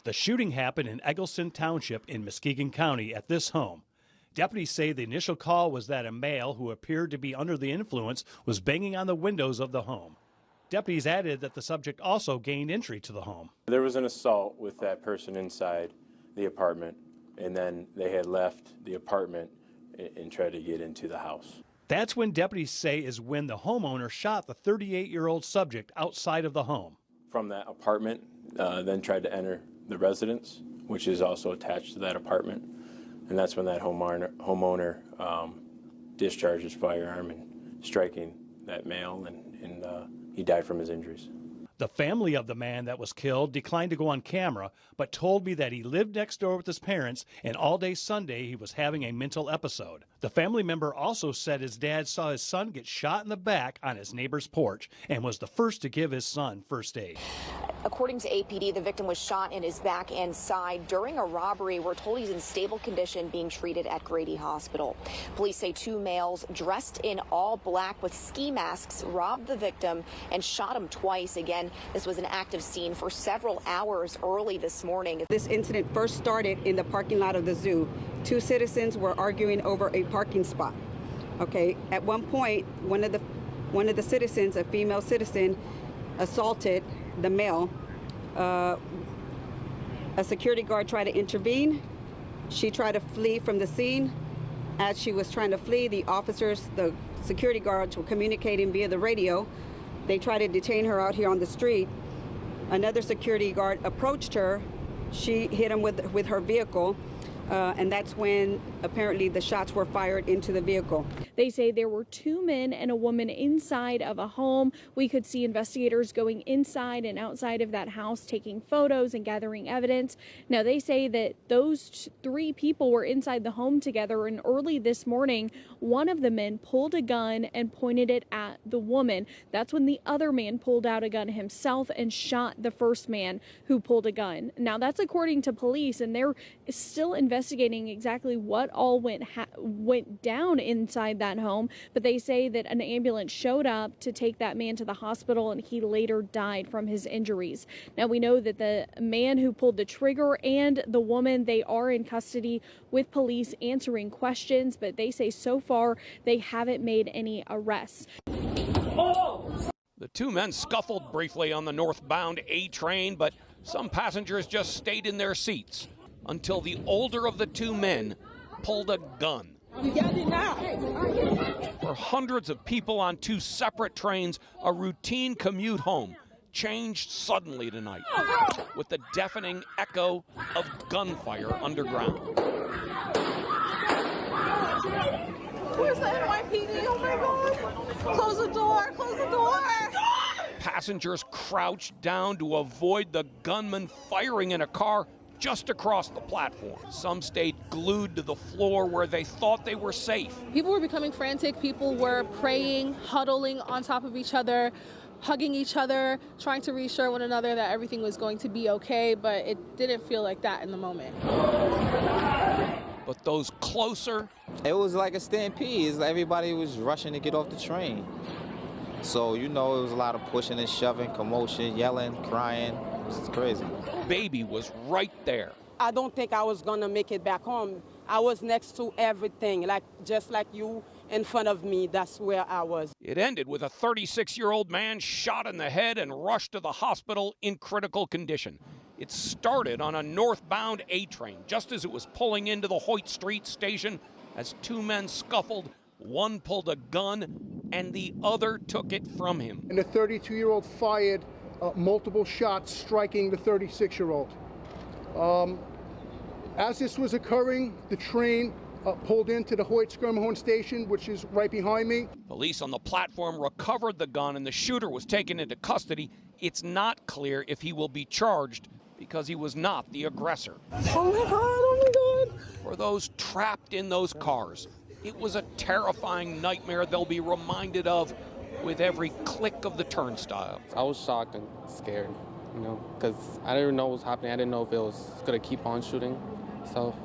The shooting happened in Eggleston Township in Muskegon County at this home. Deputies say the initial call was that a male who appeared to be under the influence was banging on the windows of the home. Deputies added that the subject also gained entry to the home. There was an assault with that person inside the apartment, and then they had left the apartment and tried to get into the house. That's when deputies say is when the homeowner shot the 38-year-old subject outside of the home. From that apartment, then tried to enter the residence, which is also attached to that apartment. And that's when that homeowner discharged his firearm and striking that male, and he died from his injuries. The family of the man that was killed declined to go on camera, but told me that he lived next door with his parents, and all day Sunday he was having a mental episode. The family member also said his dad saw his son get shot in the back on his neighbor's porch and was the first to give his son first aid. According to APD, the victim was shot in his back and side during a robbery. We're told he's in stable condition, being treated at Grady Hospital. Police say two males dressed in all black with ski masks robbed the victim and shot him twice. Again, this was an active scene for several hours early this morning. This incident first started in the parking lot of the zoo. Two citizens were arguing over a parking spot. Okay, at one point, one of the citizens, a female citizen, assaulted the male. A security guard tried to intervene. She tried to flee from the scene. As she was trying to flee, the security guards were communicating via the radio. They tried to detain her out here on the street. Another security guard approached her. She hit him with her vehicle. And that's when apparently the shots were fired into the vehicle. They say there were two men and a woman inside of a home. We could see investigators going inside and outside of that house, taking photos and gathering evidence. Now, they say that those three people were inside the home together, and early this morning, one of the men pulled a gun and pointed it at the woman. That's when the other man pulled out a gun himself and shot the first man who pulled a gun. Now, that's according to police, and they're still investigating exactly what all went down inside that home, but they say that an ambulance showed up to take that man to the hospital, and he later died from his injuries. Now, we know that the man who pulled the trigger and the woman, they are in custody with police answering questions, but they say so far they haven't made any arrests. The two men scuffled briefly on the northbound A train, but some passengers just stayed in their seats until the older of the two men pulled a gun. For hundreds of people on two separate trains, a routine commute home changed suddenly tonight with the deafening echo of gunfire underground. Where's the NYPD? Oh my God! Close the door! Close the door! Passengers crouched down to avoid the gunman firing in a car just across the platform. Some stayed glued to the floor where they thought they were safe. People were becoming frantic. People were praying, huddling on top of each other, hugging each other, trying to reassure one another that everything was going to be okay, but it didn't feel like that in the moment. But those closer... It was like a stampede. Everybody was rushing to get off the train. So, you know, it was a lot of pushing and shoving, commotion, yelling, crying. It was crazy. Baby was right there. I don't think I was gonna make it back home. I was next to everything, just like you in front of me. That's where I was. It ended with a 36-year-old man shot in the head and rushed to the hospital in critical condition. It started on a northbound A train just as it was pulling into the Hoyt Street station. As two men scuffled, one pulled a gun and the other took it from him. And the 32-year-old fired multiple shots, striking the 36-year-old. As this was occurring, the train pulled into the Hoyt Skirmhorn station, which is right behind me. Police on the platform recovered the gun and the shooter was taken into custody. It's not clear if he will be charged because he was not the aggressor. Oh my God, oh my God. For those trapped in those cars, it was a terrifying nightmare they'll be reminded of with every click of the turnstile. I was shocked and scared, you know, because I didn't know what was happening. I didn't know if it was going to keep on shooting. So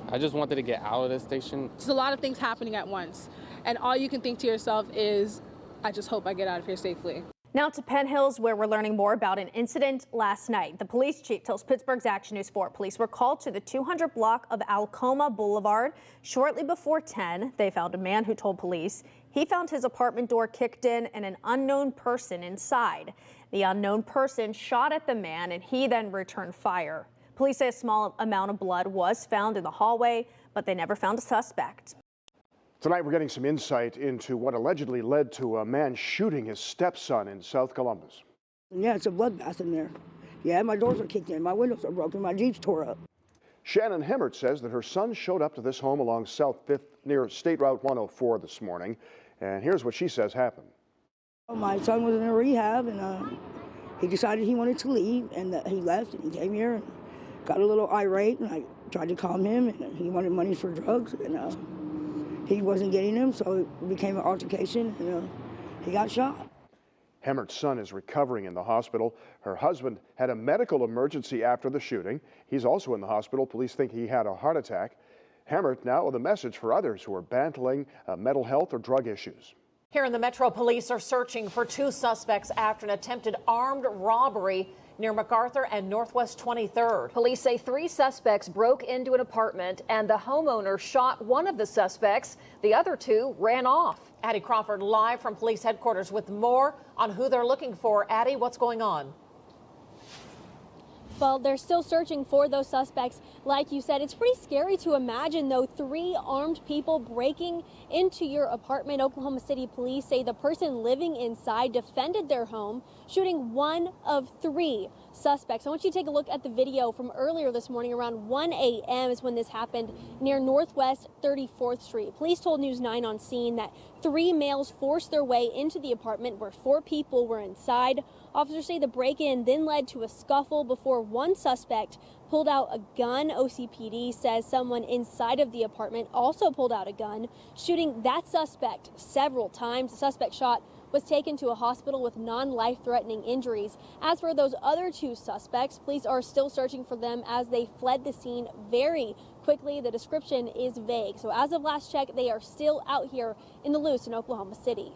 I just wanted to get out of the station. There's a lot of things happening at once, and all you can think to yourself is, I just hope I get out of here safely. Now to Penn Hills, where we're learning more about an incident last night. The police chief tells Pittsburgh's Action News 4 police were called to the 200 block of Alcoma Boulevard. Shortly before 10, they found a man who told police he found his apartment door kicked in and an unknown person inside. The unknown person shot at the man and he then returned fire. Police say a small amount of blood was found in the hallway, but they never found a suspect. Tonight, we're getting some insight into what allegedly led to a man shooting his stepson in South Columbus. Yeah, it's a bloodbath in there. Yeah, my doors are kicked in, my windows are broken, my Jeep's tore up. Shannon Hemmert says that her son showed up to this home along South 5th near State Route 104 this morning. And here's what she says happened. My son was in a rehab, and he decided he wanted to leave, and he left, and he came here and got a little irate, and I tried to calm him, and he wanted money for drugs, and he wasn't getting them, so it became an altercation, and he got shot. Hemmert's son is recovering in the hospital. Her husband had a medical emergency after the shooting. He's also in the hospital. Police think he had a heart attack. Hemmert now with a message for others who are battling mental health or drug issues. Here in the Metro, police are searching for 2 suspects after an attempted armed robbery near MacArthur and Northwest 23rd. Police say 3 suspects broke into an apartment and the homeowner shot one of the suspects. The other 2 ran off. Addie Crawford live from police headquarters with more on who they're looking for. Addie, what's going on? Well, they're still searching for those suspects. Like you said, it's pretty scary to imagine, though, 3 armed people breaking into your apartment. Oklahoma City police say the person living inside defended their home, shooting one of 3 suspects. I want you to take a look at the video from earlier this morning. Around 1 a.m. is when this happened near Northwest 34th Street. Police told News 9 on scene that 3 males forced their way into the apartment where 4 people were inside. Officers say the break-in then led to a scuffle before one suspect pulled out a gun. OCPD says someone inside of the apartment also pulled out a gun, shooting that suspect several times. The suspect shot was taken to a hospital with non-life-threatening injuries. As for those other 2 suspects, police are still searching for them as they fled the scene very quickly. The description is vague. So as of last check, they are still out here in the loose in Oklahoma City.